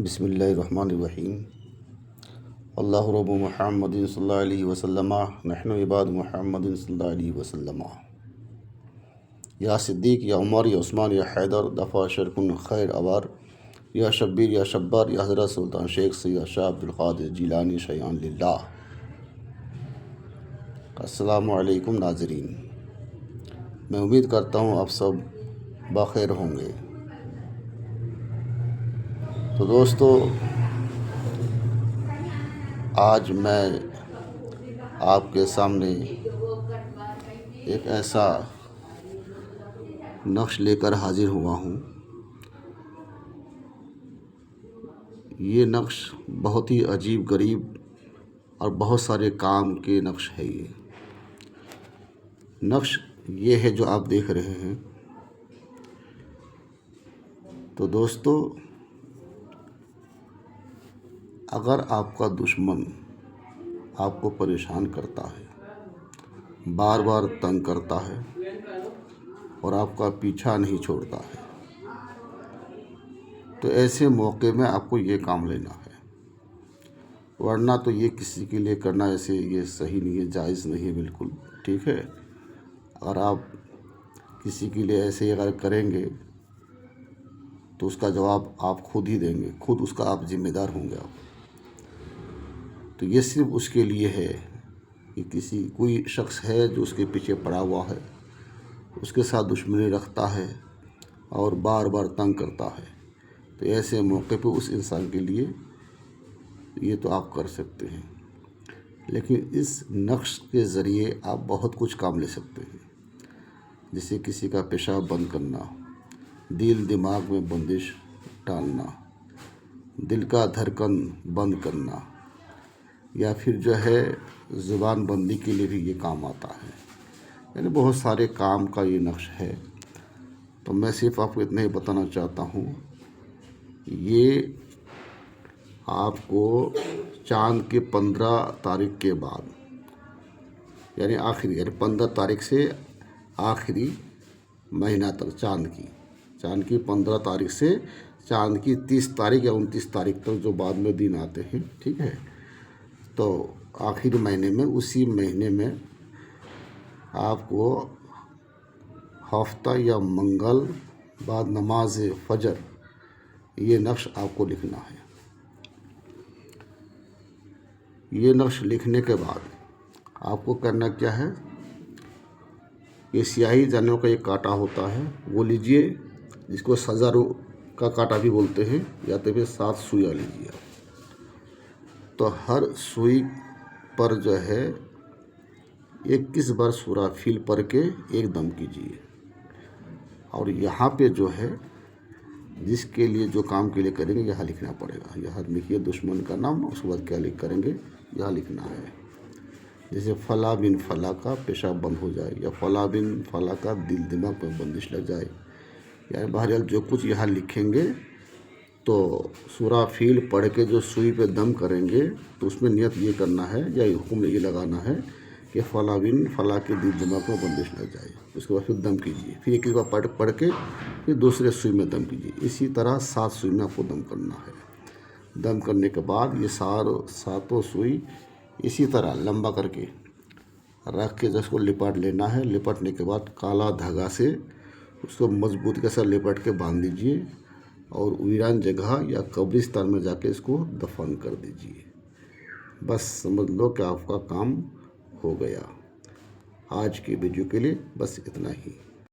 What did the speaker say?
बिस्मिल्लाहिर्रहमानिर्रहीम। अल्लाह रब्बु मुहम्मदिन सल्लल्लाहु अलैहि वसल्लम नहनु इबाद मुहम्मदिन सल्लल्लाहु अलैहि वसल्लम। या सिद्दीक़ या उमर या उस्मान या हैदर दफ़ा शरकुन खैर अवार या शब्बीर या शब्बार या हज़रत सुल्तान शेख सैयद शाह अब्दुल क़ादिर जिलानी शयान लिल्लाह। अस्सलामु अलैकुम नाज़रीन, मैं उम्मीद करता हूँ आप सब बख़ैर होंगे। तो दोस्तों, आज मैं आपके सामने एक ऐसा नक्श लेकर हाजिर हुआ हूँ। ये नक्श बहुत ही अजीब गरीब और बहुत सारे काम के नक्श है। ये नक्श ये है जो आप देख रहे हैं। तो दोस्तों, अगर आपका दुश्मन आपको परेशान करता है, बार बार तंग करता है और आपका पीछा नहीं छोड़ता है, तो ऐसे मौके में आपको ये काम लेना है। वरना तो ये किसी के लिए करना ऐसे ये सही नहीं है, जायज़ नहीं है, बिल्कुल ठीक है। अगर आप किसी के लिए ऐसे अगर करेंगे तो उसका जवाब आप खुद ही देंगे, खुद उसका आप जिम्मेदार होंगे आप। तो ये सिर्फ उसके लिए है कि कोई शख्स है जो उसके पीछे पड़ा हुआ है, उसके साथ दुश्मनी रखता है और बार बार तंग करता है। तो ऐसे मौके पे उस इंसान के लिए ये तो आप कर सकते हैं। लेकिन इस नक्श के ज़रिए आप बहुत कुछ काम ले सकते हैं, जैसे किसी का पेशाब बंद करना, दिल दिमाग में बंदिश डालना, दिल का धड़कन बंद करना, या फिर जो है ज़ुबान बंदी के लिए भी ये काम आता है। यानी बहुत सारे काम का ये नक्श है। तो मैं सिर्फ आपको इतना ही बताना चाहता हूँ, ये आपको चाँद के 15 तारीख के बाद, यानी 15 तारीख से आखिरी महीना तक, चाँद की 15 तारीख से चाँद की 30 तारीख या 29 तारीख तक जो बाद में दिन आते हैं, ठीक है। तो आखिरी महीने में, उसी महीने में आपको हफ्ता या मंगल बाद नमाज फजर ये नक्श आपको लिखना है। ये नक्श लिखने के बाद आपको करना क्या है, ये स्याही जानवरों का एक कांटा होता है, वो लीजिए, जिसको सज़ारू का कांटा भी बोलते हैं, या तो फिर 7 सुइयाँ लीजिए। तो हर सुई पर जो है 21 बार सूरा फील पढ़ के एक दम कीजिए। और यहाँ पे जो है जिसके लिए जो काम के लिए करेंगे यहाँ लिखना पड़ेगा। यहाँ लिखिए दुश्मन का नाम, उसके बाद क्या करेंगे यहाँ लिखना है। जैसे फ़ला बिन फ़ला का पेशाब बंद हो जाए, या फ़ला बिन फ़ला का दिल दिमाग पर बंदिश लग जाए, या बहरहाल जो कुछ यहाँ लिखेंगे। तो सूरा फील पढ़ के जो सुई पे दम करेंगे तो उसमें नियत ये करना है या हुक्म ये लगाना है कि फ़ला बिन फ़ला के दिल दिमाग में बंदिश लग जाए। उसके बाद फिर दम कीजिए, फिर एक बार पढ़ के फिर दूसरे सुई में दम कीजिए। इसी तरह 7 सुई में आपको दम करना है। दम करने के बाद ये सातों सुई इसी तरह लंबा करके रख के जिसको लिपट लेना है। लिपटने के बाद काला धागा से उसको मजबूत के साथ लिपट के बांध दीजिए और वीरान जगह या कब्रिस्तान में जाके इसको दफन कर दीजिए। बस समझ लो कि आपका काम हो गया। आज की वीडियो के लिए बस इतना ही।